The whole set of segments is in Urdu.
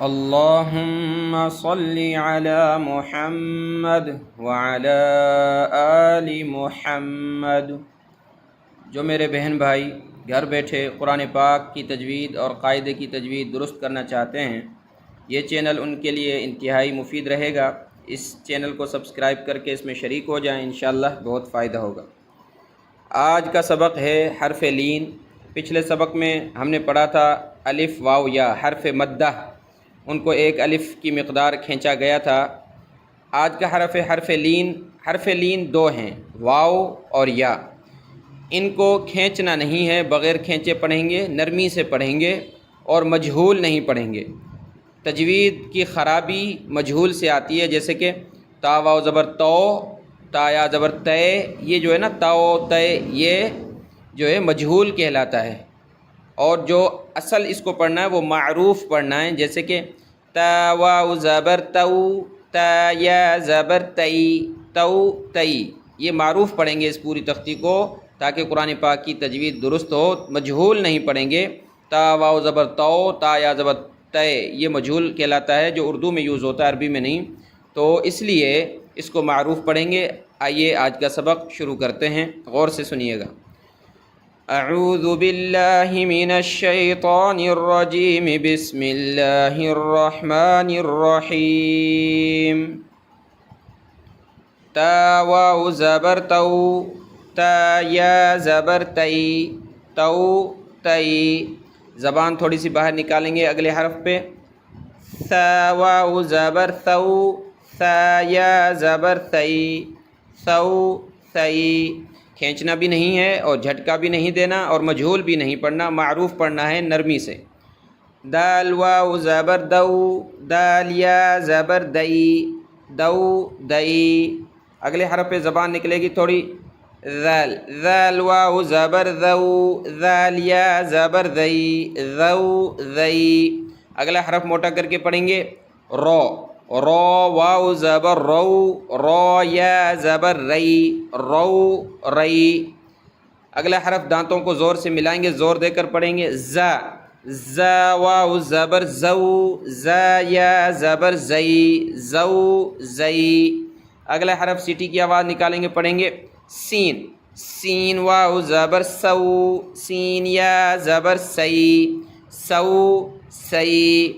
اللہم صلی علی محمد وعلی آل محمد۔ جو میرے بہن بھائی گھر بیٹھے قرآن پاک کی تجوید اور قاعدے کی تجوید درست کرنا چاہتے ہیں، یہ چینل ان کے لیے انتہائی مفید رہے گا۔ اس چینل کو سبسکرائب کر کے اس میں شریک ہو جائیں، انشاءاللہ بہت فائدہ ہوگا۔ آج کا سبق ہے حرف لین۔ پچھلے سبق میں ہم نے پڑھا تھا الف واو یا حرف مدہ، ان کو ایک الف کی مقدار کھینچا گیا تھا۔ آج کا حرف لین دو ہیں، واو اور یا۔ ان کو کھینچنا نہیں ہے، بغیر کھینچے پڑھیں گے، نرمی سے پڑھیں گے اور مجہول نہیں پڑھیں گے۔ تجوید کی خرابی مجہول سے آتی ہے، جیسے کہ تا واو زبر تو، تا یا زبر تے، یہ جو ہے نا تاؤ تے، یہ جو ہے مجہول کہلاتا ہے۔ اور جو اصل اس کو پڑھنا ہے وہ معروف پڑھنا ہے، جیسے کہ تا واو زبر تو، تا یا زبر تئی، تو تئی، یہ معروف پڑھیں گے اس پوری تختی کو، تاکہ قرآن پاک کی تجوید درست ہو۔ مجہول نہیں پڑھیں گے۔ تا واو زبر تو، تا یا زبر تے، یہ مجہول کہلاتا ہے، جو اردو میں یوز ہوتا ہے، عربی میں نہیں، تو اس لیے اس کو معروف پڑھیں گے۔ آئیے آج کا سبق شروع کرتے ہیں، غور سے سنیے گا۔ اعوذ باللہ من الشیطان الرجیم، بسم اللہ الرحمن الرحیم۔ تا واو زبر تو، تا یا زبر تئی، تو تئی۔ زبان تھوڑی سی باہر نکالیں گے اگلے حرف پہ۔ ثا واو زبر ثو، ثا یا زبر ثئی، ثو ثئی۔ کھینچنا بھی نہیں ہے اور جھٹکا بھی نہیں دینا اور مجہول بھی نہیں پڑھنا، معروف پڑھنا ہے نرمی سے۔ دال واو زبر دو، دال یا زبر دئی، دو دئی۔ اگلے حرف پہ زبان نکلے گی تھوڑی، ذال، ذال واو زبر ذو، ذال یا زبر ذئی، ذو ذئی۔ اگلا حرف موٹا کر کے پڑھیں گے، رو، رو واو زبر رو، رو یا زبر رئی، رو رئی۔ اگلا حرف دانتوں کو زور سے ملائیں گے، زور دے کر پڑھیں گے، زا، زا واو زبر زو، زا یا زبر زئی، زو زئی۔ اگلا حرف سیٹی کی آواز نکالیں گے، پڑھیں گے، سین، سین واو زبر سو، سین یا زبر سئی، سو سئی۔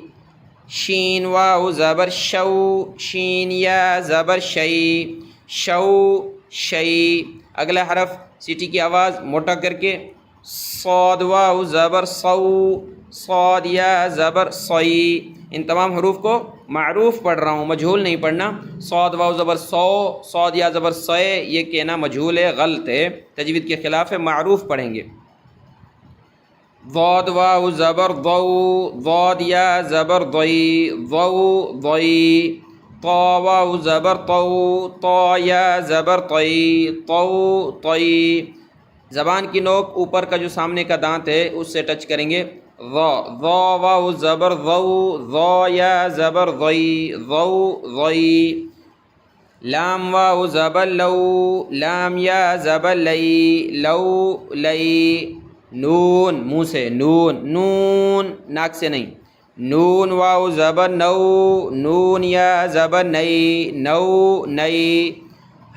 شین واو زبر شو، شین یا زبر شئی، شو شئی۔ اگلا حرف سیٹی کی آواز موٹا کر کے، صاد واو زبر صو، صاد یا زبر صئی۔ ان تمام حروف کو معروف پڑھ رہا ہوں، مجہول نہیں پڑھنا۔ صاد واو زبر صو، صاد یا زبر صے، یہ کہنا مجہول ہے، غلط ہے، تجوید کے خلاف ہے، معروف پڑھیں گے۔ ضاد واو زبر ضو، ضاد یا زبر ضئی، ضو ضئی۔ طا واو زبر طو، طا یا زبر طئی، طو طئی۔ زبان کی نوک اوپر کا جو سامنے کا دانت ہے اس سے ٹچ کریں گے، ضا، ضا واو زبر ضو، ضا یا زبر ضئی، ضو ضئی۔ لام واو زبر لو، لام یا زبر لئی، لو لئی۔ نون، منہ سے نون، نون، ناک سے نہیں۔ نون واو زبر نو، نون یا زبر نئی، نو نئی۔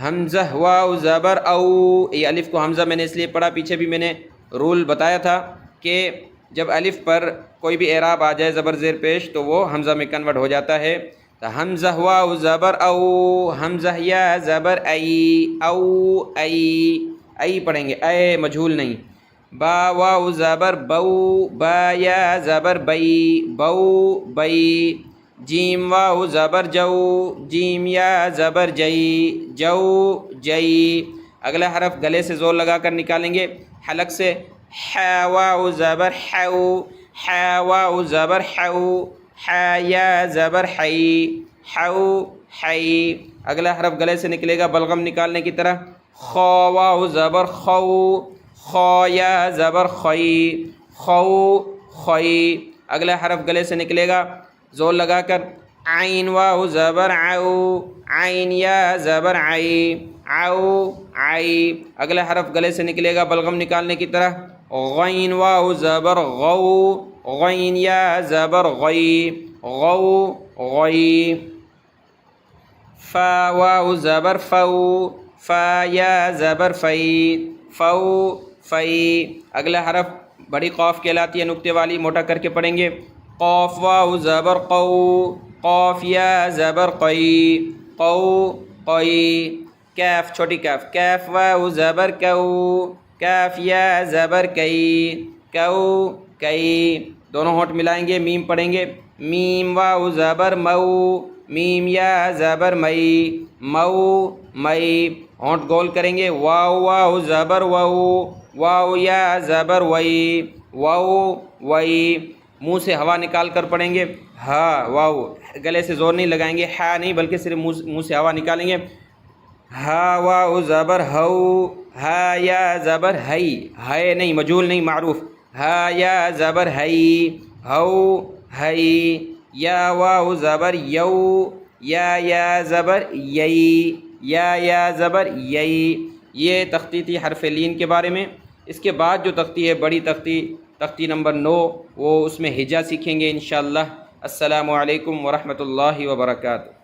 حمزہ واو زبر او، یہ الف کو حمزہ میں نے اس لیے پڑھا، پیچھے بھی میں نے رول بتایا تھا کہ جب الف پر کوئی بھی اعراب آ جائے زبر زیر پیش تو وہ حمزہ میں کنورٹ ہو جاتا ہے۔ تو حمزہ واو زبر او، حمزہ یا زبر ای، او ای، ای پڑھیں گے، اے مجہول نہیں۔ با واو زبر بو، با یا زبر بئی، بو بئی۔ جیم واو زبر جو، جیم یا زبر جئی، جو جئی۔ اگلا حرف گلے سے زور لگا کر نکالیں گے حلق سے، ح واو زبر حو، ح واو زبر حو، ح یا زبر حئی، حو حئی۔ اگلا حرف گلے سے نکلے گا بلغم نکالنے کی طرح، خا واو زبر خو، خا یا زبر خئی، خو خئی۔ اگلا حرف گلے سے نکلے گا زور لگا کر، عین واو زبر عو، عین یا زبر عئی، عو عئی۔ اگلا حرف گلے سے نکلے گا بلغم نکالنے کی طرح، غین واو زبر غو، غین یا زبر غئی، غو غی فا واو زبر فو فا یا زبر فی فو فی اگلا حرف بڑی قاف کہلاتی ہے نقطے والی موٹا کر کے پڑھیں گے قاف واو زبر قو قاف یا زبر قی قو قی کیف چھوٹی کیف کیف واو زبر کو کیف یا زبر کئی کو کئی دونوں ہونٹ ملائیں گے میم پڑھیں گے میم واو زبر مو میم یا زبر مئی مو مئی ہونٹ گول کریں گے واو واو زبر وو واو یا زبر وئی واو وئی منہ سے ہوا نکال کر پڑھیں گے ہا واو گلے سے زور نہیں لگائیں گے ہا نہیں بلکہ صرف منہ سے ہوا نکالیں گے ہا واو زبر ہو ہا یا زبر ہئی ہے نہیں مجہول نہیں معروف ہا یا زبر ہئی ہو ہئی یا واو زبر یو یا زبر یئی یا زبر یئی یہ تختی تھی حرف لین کے بارے میں۔ اس کے بعد جو تختی ہے بڑی تختی نمبر 9 وہ اس میں ہجا سیکھیں گے انشاءاللہ۔ السلام علیکم ورحمۃ اللہ وبرکاتہ۔